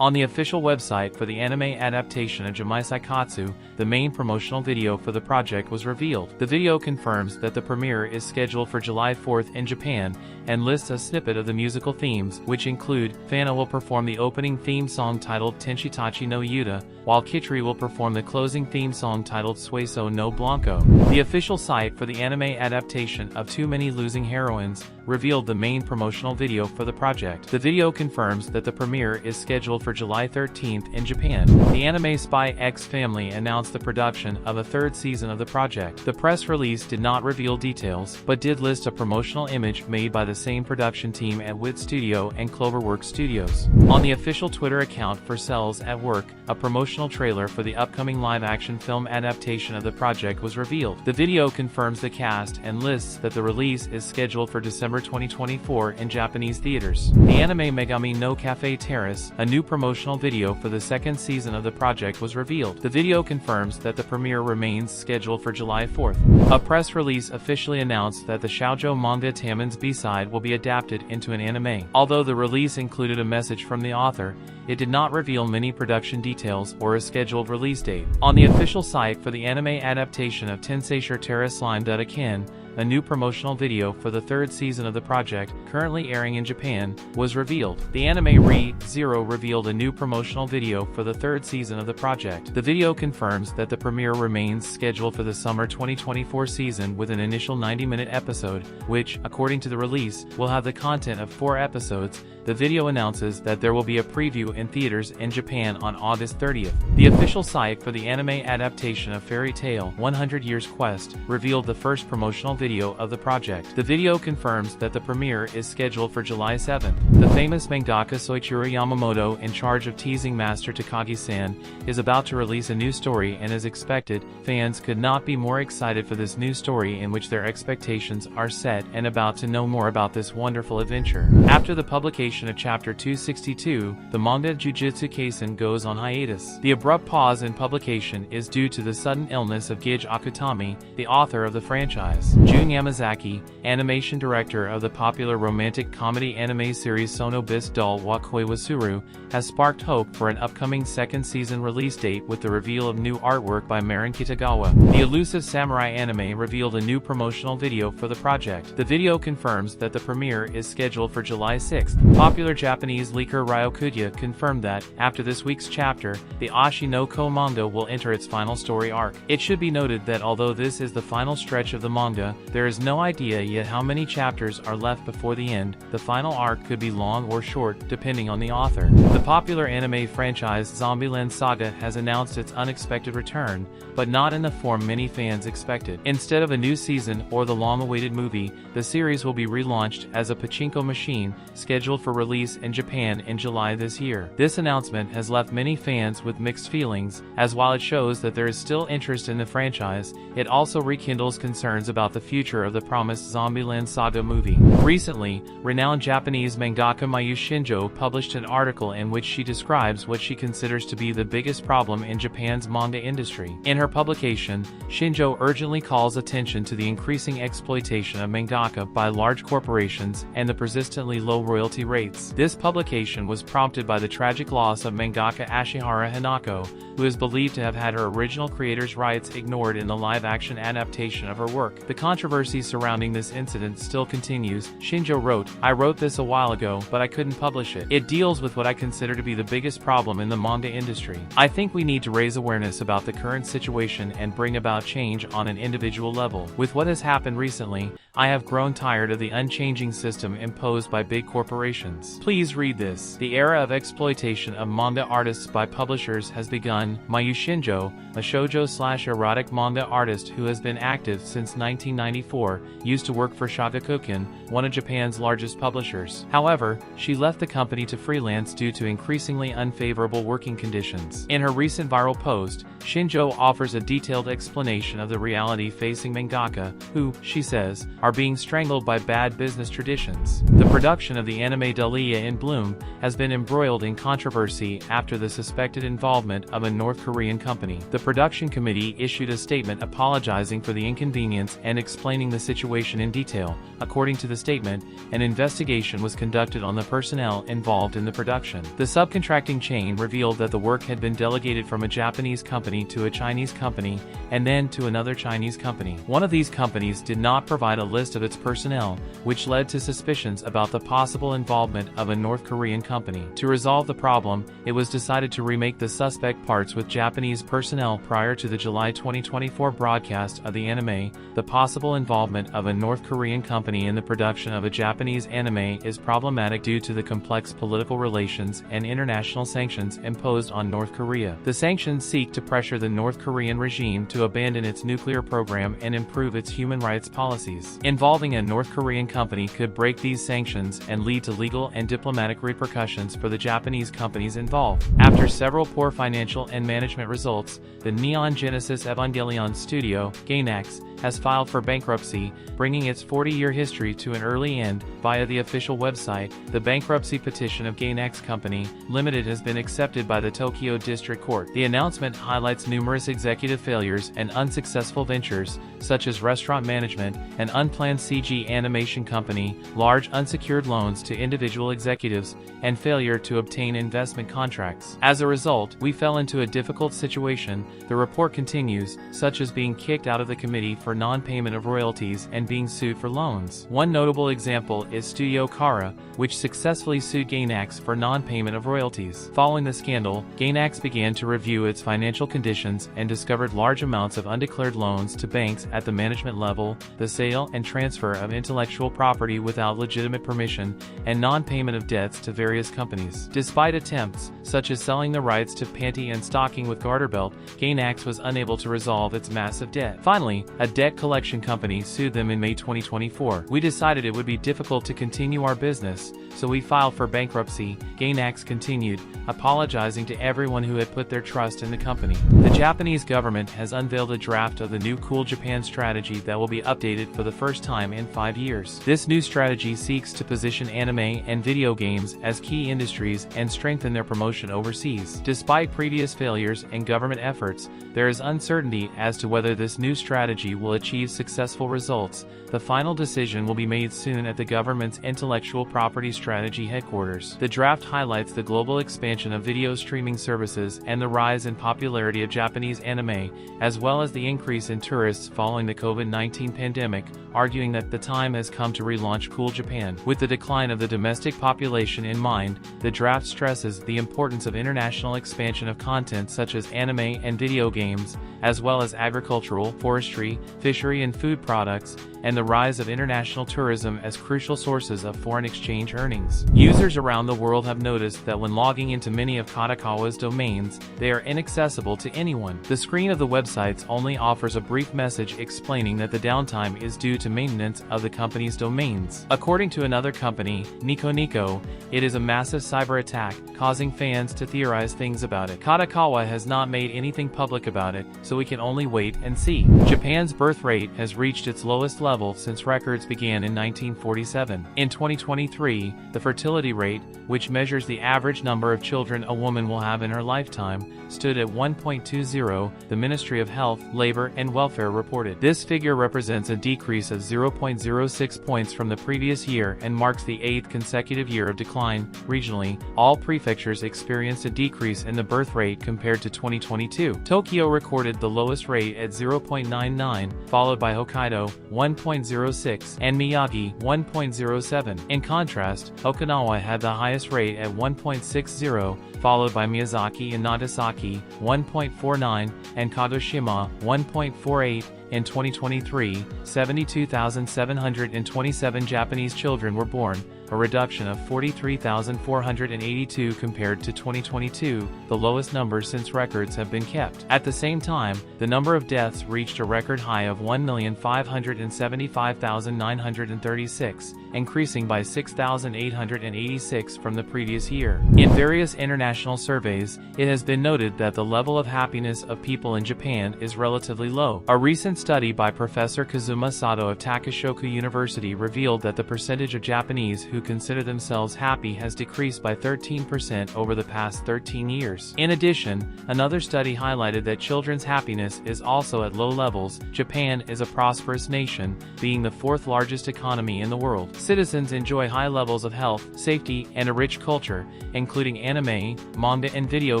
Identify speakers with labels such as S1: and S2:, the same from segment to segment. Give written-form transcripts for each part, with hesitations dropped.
S1: On the official website for the anime adaptation of Jujutsu Kaisen, the main promotional video for the project was revealed. The video confirms that the premiere is scheduled for July 4th in Japan, and lists a snippet of the musical themes, which include, Fana will perform the opening theme song titled Tenshitachi no Yuta, while Kitri will perform the closing theme song titled Sueso no Blanco. The official site for the anime adaptation of Too Many Losing Heroines revealed the main promotional video for the project. The video confirms that the premiere is scheduled for July 13th in Japan. The anime Spy X Family announced the production of a third season of the project. The press release did not reveal details, but did list a promotional image made by the same production team at Wit Studio and Cloverworks Studios. On the official Twitter account for Cells at Work, a promotional trailer for the upcoming live-action film adaptation of the project was revealed. The video confirms the cast and lists that the release is scheduled for December 2024 in Japanese theaters. The anime Megami no Cafe Terrace, a new promotional video for the second season of the project, was revealed. The video confirms that the premiere remains scheduled for July 4th. A press release officially announced that the shoujo manga Taman's B-side will be adapted into an anime. Although the release included a message from the author, it did not reveal many production details or a scheduled release date. On the official site for the anime adaptation of Tensei Shirtera Slime Ken, a new promotional video for the third season of the project, currently airing in Japan, was revealed. The anime Re-Zero revealed a new promotional video for the third season of the project. The video confirms that the premiere remains scheduled for the summer 2024 season with an initial 90-minute episode, which, according to the release, will have the content of 4 episodes. The video announces that there will be a preview in theaters in Japan on August 30th. The official site for the anime adaptation of Fairy Tail 100 Years Quest revealed the first promotional video of the project. The video confirms that the premiere is scheduled for July 7th. The famous mangaka Soichiro Yamamoto, in charge of teasing master Takagi-san, is about to release a new story, and as expected, fans could not be more excited for this new story in which their expectations are set and about to know more about this wonderful adventure. After the publication of Chapter 262, the manga Jujutsu Kaisen goes on hiatus. The abrupt pause in publication is due to the sudden illness of Gege Akutami, the author of the franchise. Jun Yamazaki, animation director of the popular romantic comedy anime series Sono bis Dul wa Koi wa Suru, has sparked hope for an upcoming second season release date with the reveal of new artwork by Marin Kitagawa. The elusive samurai anime revealed a new promotional video for the project. The video confirms that the premiere is scheduled for July 6th. Popular Japanese leaker Ryokudya confirmed that, after this week's chapter, the Oshi no Ko manga will enter its final story arc. It should be noted that although this is the final stretch of the manga, there is no idea yet how many chapters are left before the end. The final arc could be long or short, depending on the author. The popular anime franchise Zombieland Saga has announced its unexpected return, but not in the form many fans expected. Instead of a new season or the long-awaited movie, the series will be relaunched as a pachinko machine, scheduled for release in Japan in July this year. This announcement has left many fans with mixed feelings, as while it shows that there is still interest in the franchise, it also rekindles concerns about the future of the promised Zombieland Saga movie. Recently, renowned Japanese mangaka Mayu Shinjo published an article in which she describes what she considers to be the biggest problem in Japan's manga industry. In her publication, Shinjo urgently calls attention to the increasing exploitation of mangaka by large corporations and the persistently low royalty rates. This publication was prompted by the tragic loss of mangaka Ashihara Hanako, who is believed to have had her original creator's rights ignored in the live-action adaptation of her work. The controversy surrounding this incident still continues. Shinjo wrote, "I wrote this a while ago, but I couldn't publish it. It deals with what I consider to be the biggest problem in the manga industry. I think we need to raise awareness about the current situation and bring about change on an individual level. With what has happened recently, I have grown tired of the unchanging system imposed by big corporations. Please read this. The era of exploitation of manga artists by publishers has begun." Mayu Shinjo, a shoujo/erotic manga artist who has been active since 1994, used to work for Shagakukan, one of Japan's largest publishers. However, she left the company to freelance due to increasingly unfavorable working conditions. In her recent viral post, Shinjo offers a detailed explanation of the reality facing mangaka, who, she says, are being strangled by bad business traditions. The production of the anime Dahliya in Bloom has been embroiled in controversy after the suspected involvement of a North Korean company. The production committee issued a statement apologizing for the inconvenience and explaining the situation in detail. According to the statement, an investigation was conducted on the personnel involved in the production. The subcontracting chain revealed that the work had been delegated from a Japanese company to a Chinese company, and then to another Chinese company. One of these companies did not provide a list of its personnel, which led to suspicions about the possible involvement of a North Korean company. To resolve the problem, it was decided to remake the suspect parts with Japanese personnel prior to the July 2024 broadcast of the anime. The possible involvement of a North Korean company in the production of a Japanese anime is problematic due to the complex political relations and international sanctions imposed on North Korea. The sanctions seek to pressure the North Korean regime to abandon its nuclear program and improve its human rights policies. Involving a North Korean company could break these sanctions and lead to legal and diplomatic repercussions for the Japanese companies involved. After several poor financial and management results, the Neon Genesis Evangelion studio, GAINAX, has filed for bankruptcy, bringing its 40-year history to an early end. Via the official website, the bankruptcy petition of GAINAX Company Limited has been accepted by the Tokyo District Court. The announcement highlights numerous executive failures and unsuccessful ventures, such as restaurant management, an unplanned CG animation company, large unsecured loans to individual executives, and failure to obtain investment contracts. As a result, we fell into a difficult situation, the report continues, such as being kicked out of the committee for non-payment of royalties and being sued for loans. One notable example is Studio Kara, which successfully sued GAINAX for non-payment of royalties. Following the scandal, GAINAX began to review its financial conditions and discovered large amounts of undeclared loans to banks at the management level, the sale and transfer of intellectual property without legitimate permission, and non-payment of debts to various companies. Despite attempts, such as selling the rights to panty and stocking with Garterbelt, GAINAX was unable to resolve its massive debt. Finally, a debt collection company sued them in May 2024. We decided it would be difficult to continue our business, so we filed for bankruptcy, GAINAX continued, apologizing to everyone who had put their trust in the company. The Japanese government has unveiled a draft of the new Cool Japan strategy that will be updated for the first time in 5 years. This new strategy seeks to position anime and video games as key industries and strengthen their promotion overseas. Despite previous failures and government efforts, there is uncertainty as to whether this new strategy will achieve successful results. The final decision will be made soon at the government's intellectual property strategy headquarters. The draft highlights the global expansion of video streaming services and the rise in popularity of Japanese anime, as well as the increase in tourists following the COVID-19 pandemic, arguing that the time has come to relaunch Cool Japan. With the decline of the domestic population in mind, the draft stresses the importance of international expansion of content such as anime and video games, as well as agricultural, forestry, fishery and food products, and the rise of international tourism as crucial sources of foreign exchange earnings. Users around the world have noticed that when logging into many of Kadokawa's domains, they are inaccessible to anyone. The screen of the websites only offers a brief message explaining that the downtime is due to maintenance of the company's domains. According to another company, Nico Nico, it is a massive cyber attack, causing fans to theorize things about it. Kadokawa has not made anything public about it, so we can only wait and see. Japan's birth rate has reached its lowest level since records began in 1947. In 2023, the fertility rate, which measures the average number of children a woman will have in her lifetime, stood at 1.20, the Ministry of Health, Labor, and Welfare reported. This figure represents a decrease of 0.06 points from the previous year and marks the 8th consecutive year of decline. Regionally, all prefectures experienced a decrease in the birth rate compared to 2022. Tokyo recorded the lowest rate at 0.99, followed by Hokkaido, 1.06, and Miyagi, 1.07. In contrast, Okinawa had the highest rate at 1.60, followed by Miyazaki and Nagasaki, 1.49, and Kagoshima, 1.48. In 2023, 72,727 Japanese children were born, a reduction of 43,482 compared to 2022, the lowest number since records have been kept. At the same time, the number of deaths reached a record high of 1,575,936, increasing by 6,886 from the previous year. In various international surveys, it has been noted that the level of happiness of people in Japan is relatively low. A recent study by Professor Kazuma Sato of Takashoku University revealed that the percentage of Japanese who consider themselves happy has decreased by 13% over the past 13 years. In addition, another study highlighted that children's happiness is also at low levels. Japan is a prosperous nation, being the fourth largest economy in the world. Citizens enjoy high levels of health, safety, and a rich culture, including anime, manga, and video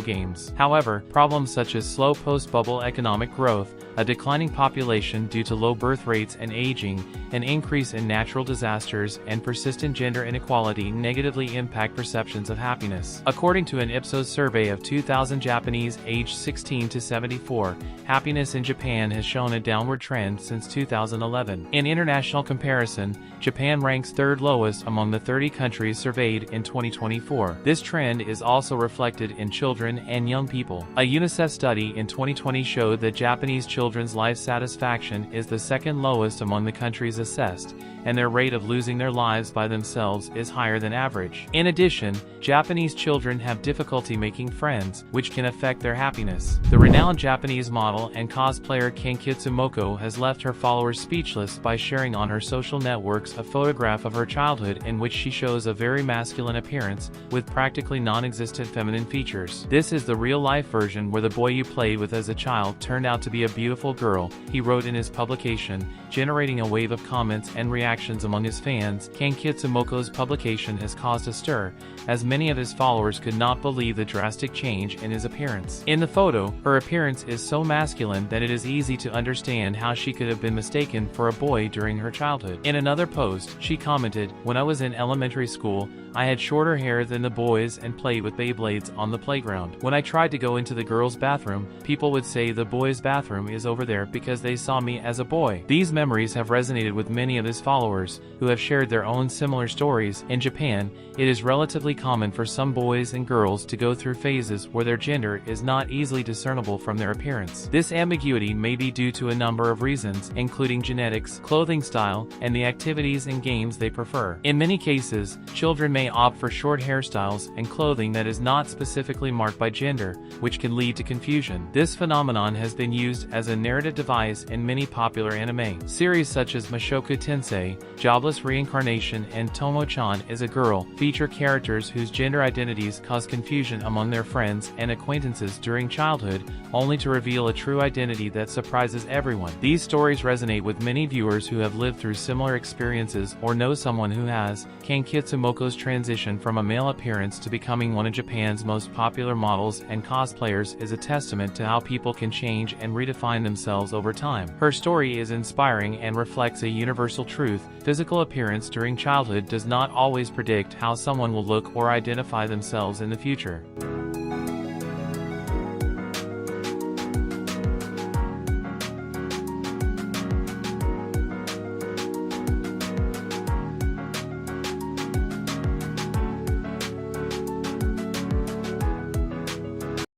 S1: games. However, problems such as slow post-bubble economic growth, a declining population due to low birth rates and aging, an increase in natural disasters, and persistent gender inequality negatively impact perceptions of happiness. According to an Ipsos survey of 2,000 Japanese aged 16 to 74, happiness in Japan has shown a downward trend since 2011. In international comparison, Japan ranks third lowest among the 30 countries surveyed in 2024. This trend is also reflected in children and young people. A UNICEF study in 2020 showed that Japanese children's life satisfaction is the second lowest among the countries assessed, and their rate of losing their lives by themselves is higher than average. In addition, Japanese children have difficulty making friends, which can affect their happiness. The renowned Japanese model and cosplayer Kankitsu Moko has left her followers speechless by sharing on her social networks a photograph of her childhood in which she shows a very masculine appearance, with practically non-existent feminine features. "This is the real-life version where the boy you played with as a child turned out to be a beautiful girl," he wrote in his publication, generating a wave of comments and reactions among his fans. Kankitsu Moko's publication has caused a stir, as many of his followers could not believe the drastic change in his appearance. In the photo, her appearance is so masculine that it is easy to understand how she could have been mistaken for a boy during her childhood. In another post, she commented, "When I was in elementary school, I had shorter hair than the boys and played with Beyblades on the playground. When I tried to go into the girls' bathroom, people would say the boys' bathroom is over there because they saw me as a boy." These memories have resonated with many of his followers, who have shared their own similar stories. In Japan, it is relatively common for some boys and girls to go through phases where their gender is not easily discernible from their appearance. This ambiguity may be due to a number of reasons, including genetics, clothing style, and the activities and games they prefer. In many cases, children may opt for short hairstyles and clothing that is not specifically marked by gender, which can lead to confusion. This phenomenon has been used as a narrative device in many popular anime. Series such as Mushoku Tensei, Jobless Reincarnation, and Tomo-chan is a Girl feature characters whose gender identities cause confusion among their friends and acquaintances during childhood, only to reveal a true identity that surprises everyone. These stories resonate with many viewers who have lived through similar experiences or know someone who has. Kankitsu Moko's transition from a male appearance to becoming one of Japan's most popular models and cosplayers is a testament to how people can change and redefine themselves over time. Her story is inspiring and reflects a universal truth: physical appearance during childhood does not always predict how someone will look or identify themselves in the future.